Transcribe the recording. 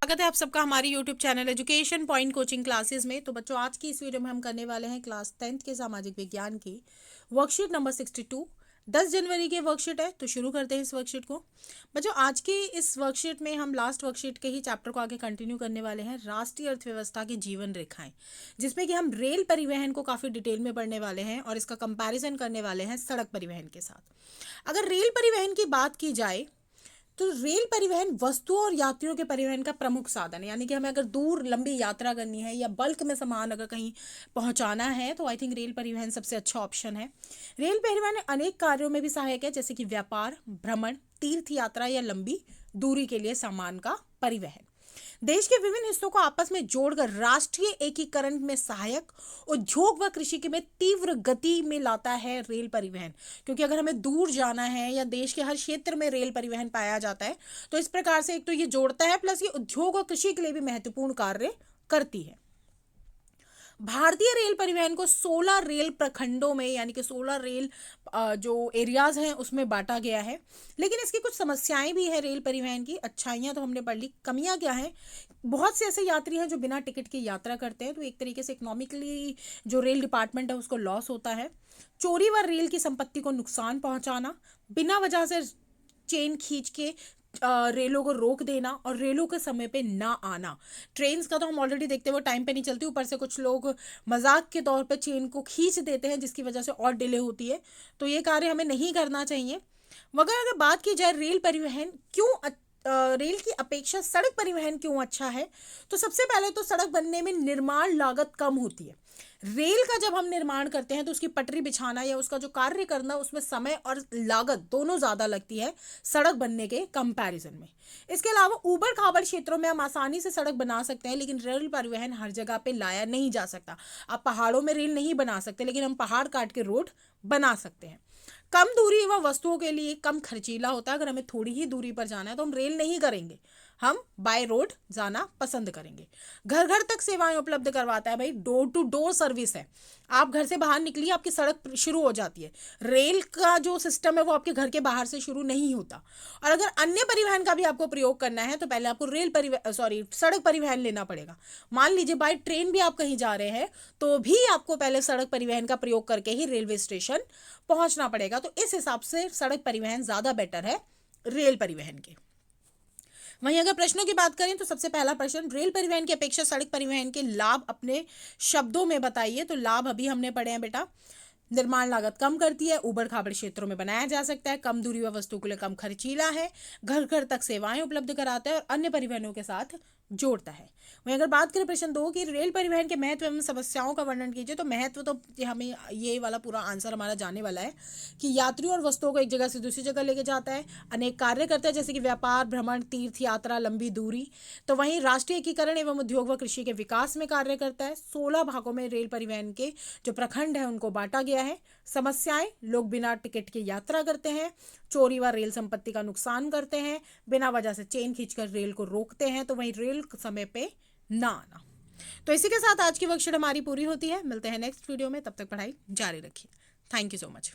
स्वागत है आप सबका हमारी YouTube channel education point coaching classes में। तो बच्चों, आज की इस वीडियो में हम करने वाले हैं क्लास 10th के सामाजिक विज्ञान की वर्कशीट नंबर 62। 10 जनवरी की वर्कशीट है, तो शुरू करते हैं इस वर्कशीट को। बच्चों, आज की इस वर्कशीट में हम लास्ट वर्कशीट के ही चैप्टर को आगे कंटिन्यू करने वाले हैं, राष्ट्रीय अर्थव्यवस्था की जीवन रेखाएं, जिसमें कि हम रेल परिवहन को काफ़ी डिटेल में पढ़ने वाले हैं और इसका कंपैरिजन करने वाले हैं सड़क परिवहन के साथ। अगर रेल परिवहन की बात की जाए तो रेल परिवहन वस्तुओं और यात्रियों के परिवहन का प्रमुख साधन है। यानी कि हमें अगर दूर लंबी यात्रा करनी है या बल्क में सामान अगर कहीं पहुंचाना है तो आई थिंक रेल परिवहन सबसे अच्छा ऑप्शन है। रेल परिवहन अनेक कार्यों में भी सहायक है, जैसे कि व्यापार, भ्रमण, तीर्थ यात्रा या लंबी दूरी के लिए सामान का परिवहन। देश के विभिन्न हिस्सों को आपस में जोड़कर राष्ट्रीय एकीकरण में सहायक, उद्योग व कृषि के में तीव्र गति में लाता है रेल परिवहन। क्योंकि अगर हमें दूर जाना है या देश के हर क्षेत्र में रेल परिवहन पाया जाता है, तो इस प्रकार से एक तो ये जोड़ता है, प्लस ये उद्योग और कृषि के लिए भी महत्वपूर्ण कार्य करती है। भारतीय रेल परिवहन को 16 रेल प्रखंडों में, यानी कि 16 रेल जो एरियाज हैं उसमें बांटा गया है। लेकिन इसकी कुछ समस्याएं भी है रेल परिवहन की। अच्छाइयां तो हमने पढ़ ली, कमियां क्या हैं? बहुत से ऐसे यात्री हैं जो बिना टिकट की यात्रा करते हैं, तो एक तरीके से इकोनॉमिकली जो रेल डिपार्टमेंट है उसको लॉस होता है। चोरी व रेल की संपत्ति को नुकसान पहुंचाना, बिना वजह से चेन खींच के रेलों को रोक देना और रेलों के समय पे ना आना। ट्रेन्स का तो हम ऑलरेडी देखते हैं वो टाइम पे नहीं चलती, ऊपर से कुछ लोग मजाक के तौर पे चेन को खींच देते हैं, जिसकी वजह से और डिले होती है। तो ये कार्य हमें नहीं करना चाहिए। मगर अगर बात की जाए रेल परिवहन क्यों रेल की अपेक्षा सड़क परिवहन क्यों अच्छा है, तो सबसे पहले तो सड़क बनने में निर्माण लागत कम होती है। रेल का जब हम निर्माण करते हैं तो उसकी पटरी बिछाना या उसका जो कार्य करना, उसमें समय और लागत दोनों ज़्यादा लगती है सड़क बनने के कंपैरिजन में। इसके अलावा ऊबड़ खाबड़ क्षेत्रों में हम आसानी से सड़क बना सकते हैं, लेकिन रेल परिवहन हर जगह पे लाया नहीं जा सकता। आप पहाड़ों में रेल नहीं बना सकते, लेकिन हम पहाड़ काट के रोड बना सकते हैं। कम दूरी व वस्तुओं के लिए कम खर्चीला होता है। अगर हमें थोड़ी ही दूरी पर जाना है तो हम रेल नहीं करेंगे, हम बाय रोड जाना पसंद करेंगे। घर घर तक सेवाएं उपलब्ध करवाता है भाई, डोर टू डोर सर्विस है। आप घर से बाहर निकलिए, आपकी सड़क शुरू हो जाती है। रेल का जो सिस्टम है वो आपके घर के बाहर से शुरू नहीं होता। और अगर अन्य परिवहन का भी आपको प्रयोग करना है तो पहले आपको सड़क परिवहन लेना पड़ेगा। मान लीजिए बाय ट्रेन भी आप कहीं जा रहे हैं तो भी आपको पहले सड़क परिवहन का प्रयोग करके ही रेलवे स्टेशन पहुंचना पड़ेगा। तो इस हिसाब से सड़क परिवहन ज़्यादा बेटर है रेल परिवहन के। वहीं अगर प्रश्नों की बात करें तो सबसे पहला प्रश्न, रेल परिवहन की अपेक्षा सड़क परिवहन के लाभ अपने शब्दों में बताइए। तो लाभ अभी हमने पढ़े हैं बेटा। निर्माण लागत कम करती है, ऊबड़ खाबड़ क्षेत्रों में बनाया जा सकता है, कम दूरी व वस्तु के लिए कम खर्चीला है, घर घर तक सेवाएं उपलब्ध कराता है और अन्य परिवहनों के साथ जोड़ता है। वहीं अगर बात करें प्रश्न 2 की रेल परिवहन के महत्व एवं समस्याओं का वर्णन कीजिए, तो महत्व तो हमें ये वाला पूरा आंसर हमारा जाने वाला है कि यात्रियों और वस्तुओं को एक जगह से दूसरी जगह लेके जाता है, अनेक कार्य करता है जैसे कि व्यापार, भ्रमण, तीर्थ यात्रा, लंबी दूरी। तो वहीं राष्ट्रीय एकीकरण एवं उद्योग व कृषि के विकास में कार्य करता है। 16 भागों में रेल परिवहन के जो प्रखंड है उनको बांटा गया है। समस्याएं, लोग बिना टिकट के यात्रा करते हैं, चोरी व रेल संपत्ति का नुकसान करते हैं, बिना वजह से चेन खींचकर रेल को रोकते हैं, तो वहीं रेल समय पे ना आना। तो इसी के साथ आज की वर्कशीट हमारी पूरी होती है। मिलते हैं नेक्स्ट वीडियो में, तब तक पढ़ाई जारी रखिए। Thank you so much.